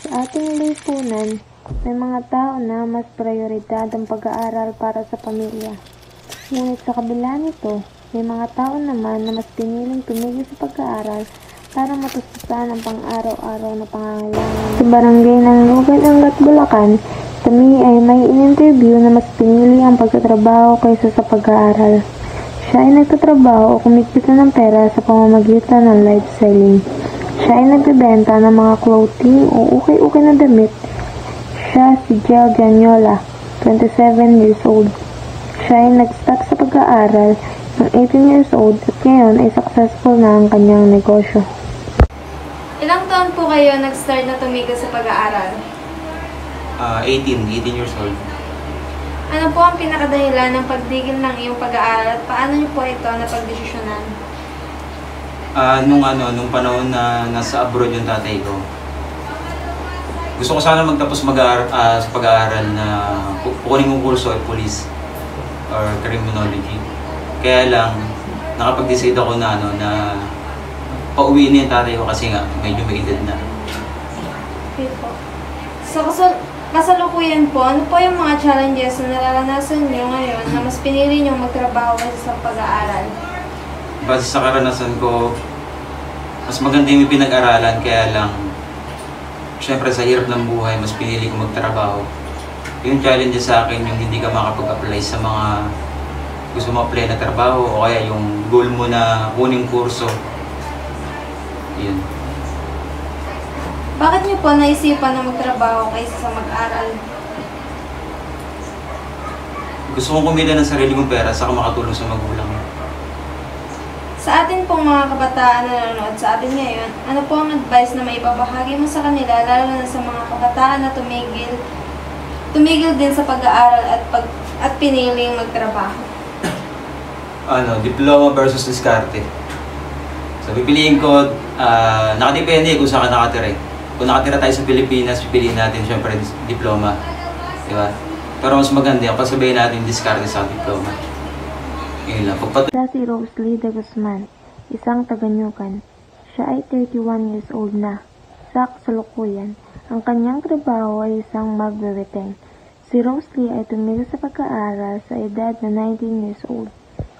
Sa ating lipunan, may mga tao na mas prioridad ang pag-aaral para sa pamilya. Ngunit sa kabila nito, may mga tao naman na mas piniling tumigil sa pag-aaral para matustusan ang pang-araw-araw na pangangailangan. Sa barangay ng Lugan, Angat, Bulacan, kami ay may in-interview na mas pinili ang pagtatrabaho kaysa sa pag-aaral. Siya ay nagtatrabaho o kumikita ng pera sa pamamagitan ng live selling. Siya ay nagbebenta ng mga clothing o ukay-ukay na damit. Siya si Jel Janyola, 27 years old. Siya ay nag-start sa pag-aaral ng 18 years old at ngayon ay successful na ang kanyang negosyo. Ilang taon po kayo nag-start na tumigil sa pag-aaral? 18 years old. Ano po ang pinakadahilan ng pagdigil ng iyong pag-aaral at paano niyo po ito napagdesisyonan? Nung panahon na nasa abroad yung tatay ko, gusto ko sana magtapos sa pag-aaral na kukunin kong kurso ay police or criminology. Kaya lang, nakapag-decide ako na pauwiin na yung tatay ko kasi nga medyo may edad na. Okay po. So, kasalukuyan po, ano po yung mga challenges na nararanasan niyo ngayon na mas pinili niyo magtrabaho kaysa sa pag-aaral? Base sa karanasan ko, mas maganda yung pinag-aralan, kaya lang, syempre sa hirap ng buhay, mas pinili ko magtrabaho. Yung challenge sa akin, yung hindi ka makapag-apply sa mga gusto mo apply na trabaho o kaya yung goal mo na kuning kurso. Yun. Bakit niyo po naisipan na magtrabaho kaysa sa mag-aral? Gusto kong kumita ng sarili kong pera saka makatulong sa magulang. Sa atin pong mga kabataan na nanonood sa atin ngayon, ano po ang advice na maibabahagi mo sa kanila, lalo na sa mga kabataan na tumigil din sa pag-aaral at piniling magtrabaho? Diploma versus diskarte. So, pipiliin ko, nakadepende kung saan ka nakatira. Kung nakatira tayo sa Pilipinas, pipiliin natin syempre diploma. Diba? Pero mas maganda yung pasabihin natin diskarte sa diploma. Yun lang. Siya si Rosalie de Guzman, isang taga-Nyugan. Siya ay 31 years old na. Sa kasalukuyan, ang kanyang trabaho ay isang magweweteng. Si Rosalie ay tumigil sa pag-aaral sa edad na 19 years old.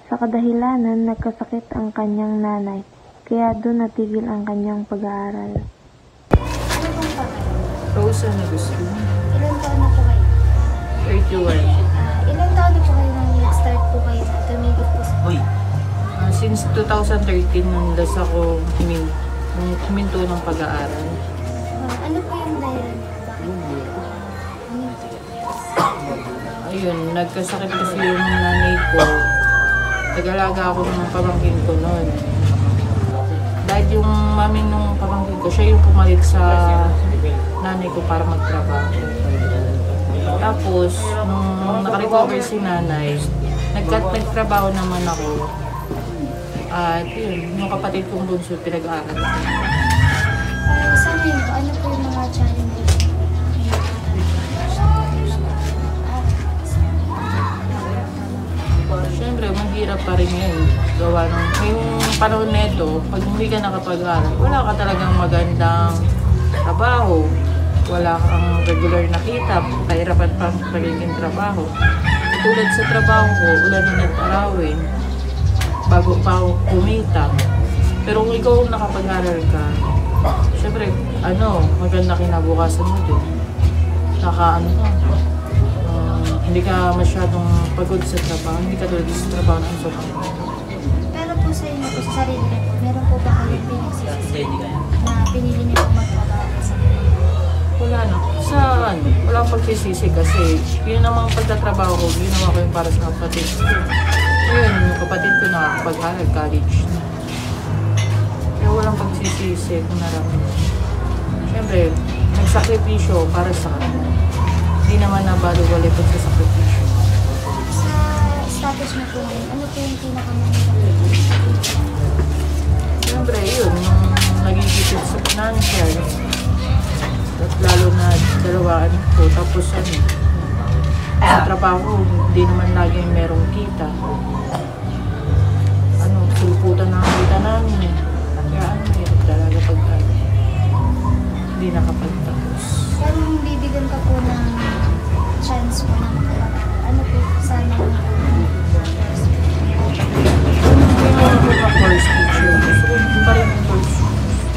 Sa kadahilanan, nagkasakit ang kanyang nanay, kaya doon natigil ang kanyang pag-aaral. Rosa na gusto. Ilan taon na po kayo? 31. Ilan taon na po kayo nang nag-start po kayo na tumigil po sa... Since 2013, nung last ako huminto ng pag-aaral. Ano po yung dahilan? Ayun, nagkasakit kasi yung nanay ko. Nag-alaga ako ng pamangkin ko noon. Dahil yung mami nung pamangkin ko, siya yung pumalit sa nanay ko para magtrabaho. Tapos, nung nakarecover si nanay, nagtrabaho naman ako. At yun, yung kapatid kong bunso, pinag-aaral. Sa ngayon po, ano po yung mga challenges? Siyempre, mahirap pa rin yun. Gawa ng, ngayong panahon neto, pag hindi ka nakapag-aaral, wala ka talagang magandang trabaho. Wala kang regular na kita, kahirapan pa ang pagiging trabaho. Tulad sa trabaho ko, ulanin at arawin, bago pa ako kumita. Pero kung ikaw nakapag-aral ka, siyempre, maganda kinabukasan mo din. Hindi ka masyadong pagod sa trabaho, hindi ka tulad sa trabaho ng sobrang. Pero po sa inyo po, sa sarili niyo po, meron po ba kayong pinagsisisi na pinili niyo po magtrabaho sa Wala na. Wala pagsisisi kasi yun namang pagtatrabaho ko, ginawa ko yung para sa kapatid ko. Ngayon, yung kapatid ko nakakapag-aral, college na. Kaya walang pagsisisi kung naramdaman. Siyempre, nagsakripisyo para sa kanila. Hindi naman nabalo-wala pag sa sakripisyo. Sa status niyo po ngayon, ano po yung pinakamahirap? Siyempre, yun, yung nagigitid sa financial. At lalo na dalawaan ko. Tapos sa trabaho, hindi naman laging merong kita. Sulputan na ang kita namin. Kaya hirap talaga pag hindi nakapagtapos. Pero kung bibigyan ka po ng chance mo na makapag-aral, ano po sana yung First teacher. Gusto ko pa rin yung first,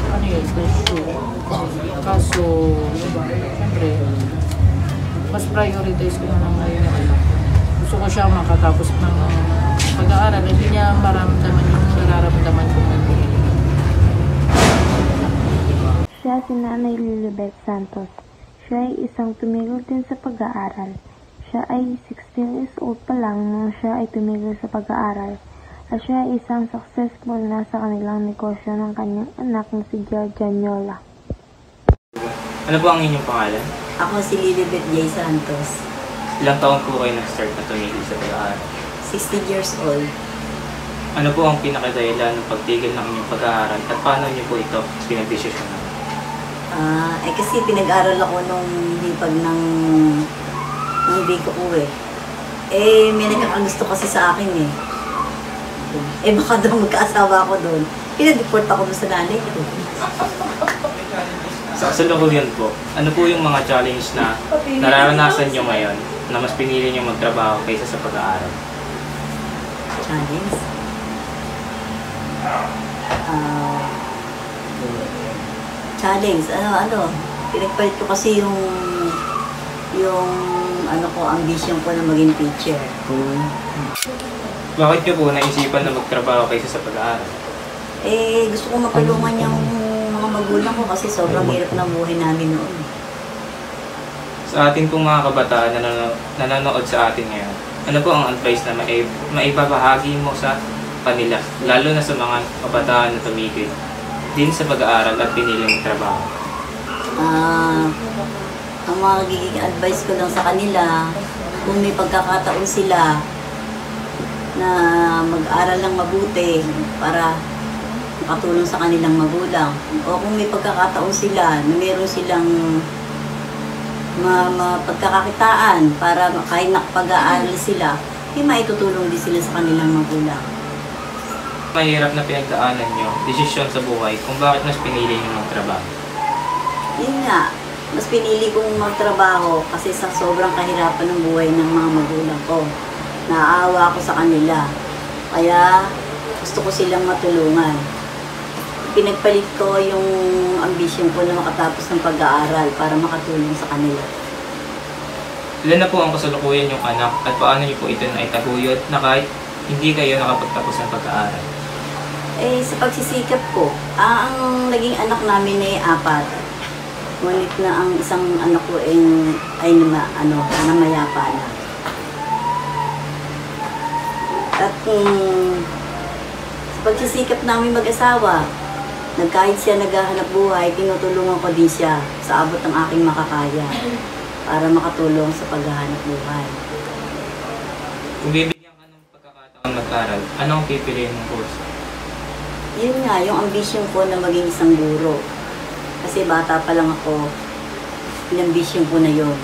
ano yun, first two. Kaso, siyempre, mas prioritize ko na lang ngayon yung anak ko. Gusto ko siya makatapos ng pag-aaral. Hindi niya maramdaman yung nararamdaman ko ngayon. Siya si Nanay Lilibet Santos. Siya ay isang tumigil din sa pag-aaral. Siya ay 16 years old pa lang nung siya ay tumigil sa pag-aaral. At siya ay isang successful na sa kanilang negosyo ng kanyang anak na si Georgia Nyola. Ano po ang inyong pangalan? Ako si Lilibet J. Santos, Ilang taon po kayo nag-start na tumigil sa pag-aaral? 60 years old. Ano po ang pinakadahilan ng pagtigil ng inyong pag-aaral at paano niyo po ito pinagdesisyonan? Kasi pinag-aral ako nung hipag ng bigo ko eh. May nagkakagusto kasi sa akin eh. Baka daw magkaasawa ako doon. Pinadeport ako doon sa nanay ko. Sa kasalukuyan po, ano po yung mga challenge na nararanasan niyo ngayon na mas pinili niyo magtrabaho kaysa sa pag-aaral? Challenge? Challenge? Ano? Pinagpalit ko kasi yung ambition ko na maging teacher. Bakit niyo po naisipan na magtrabaho kaysa sa pag-aaral? Gusto ko matulungan yung mga magulang ko kasi sobrang hirap na buhay namin noon. Sa ating pong mga kabataan na nanonood sa atin ngayon, ano po ang advice na maibabahagi mo sa kanila, lalo na sa mga kabataan na tumigil din sa pag-aaral at piniling trabaho? Ang magiging advice ko lang sa kanila, kung may pagkakataon sila na mag-aral ng mabuti para makatulong sa kanilang magulang, o kung may pagkakataon sila na meron silang pagkakakitaan para kahit nakapag-aaral sila, maitutulong din sila sa kanilang magulang. Mahirap na pinagdaanan nyo, desisyon sa buhay kung bakit mas pinili nyo magtrabaho? Yun nga, mas pinili kong magtrabaho kasi sa sobrang kahirapan ng buhay ng mga magulang ko. Naaawa ako sa kanila, kaya gusto ko silang matulungan. Pinagpalit ko yung ambisyon ko na makatapos ng pag-aaral para makatulong sa kanila. Ilan na po ang kasalukuyan yung anak at paano niyo po ito na itaguyod na kahit hindi kayo nakapagtapos ng pag-aaral? Sa pagsisikap ko, ang naging anak namin ay 4. Ngunit na ang isang anak ko ay namayapa na. At sa pagsisikap namin mag-asawa, kahit siya naghahanap buhay, tinutulungan ko din siya sa abot ng aking makakaya para makatulong sa paghahanap buhay. Kung bibigyan ka ng pagkakataon mag-aral, ano ang pipiliin mong course? Yun nga, yung ambisyon ko na maging isang guro. Kasi bata pa lang ako, inambisyon ko na yun.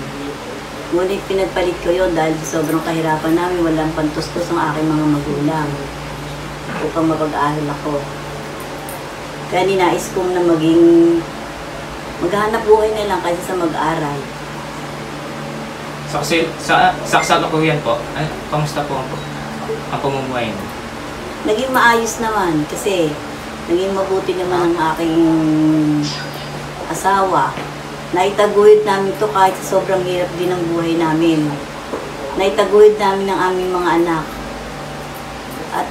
Ngunit pinagpalit ko yun dahil sobrang kahirapan namin, walang pantustos ang aking mga magulang upang mapag-aaral ako. Kaya ninais kong na maghanap buhay na lang kaysa sa mag-aaral. Sa kasalukuyan po, kamusta po ang pamumuhay mo? Naging maayos naman kasi naging mabuti naman ang aking asawa. Naitaguyod namin to kahit sa sobrang hirap din ang buhay namin. Naitaguyod namin ang aming mga anak at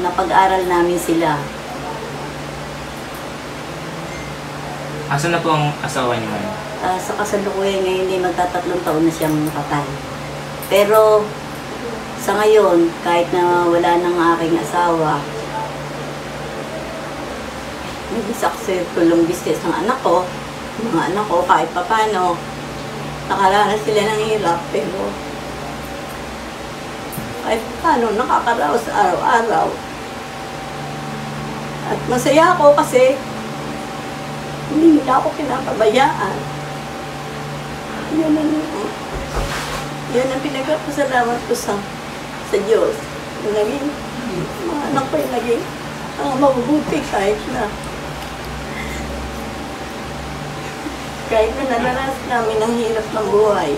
napag-aral namin sila. Asan na po ang asawa niyo ngayon? Sa kasalukuyan ngayon ay magtatatlong taon na siyang patay. Pero sa ngayon, kahit na wala nang aking asawa, naging successful yung business ng anak ko. Mga anak ko kahit papano, nakaranas sila ng hirap, pero kahit paano nakakaraos araw-araw. At masaya ako kasi hindi nila ako pinapabayaan. Yun ang pinagpapasalamat ko sa Diyos. Yung naging, mga anak ko yung naging mabubuti kahit na kahit na naranasan namin ang hirap ng buhay,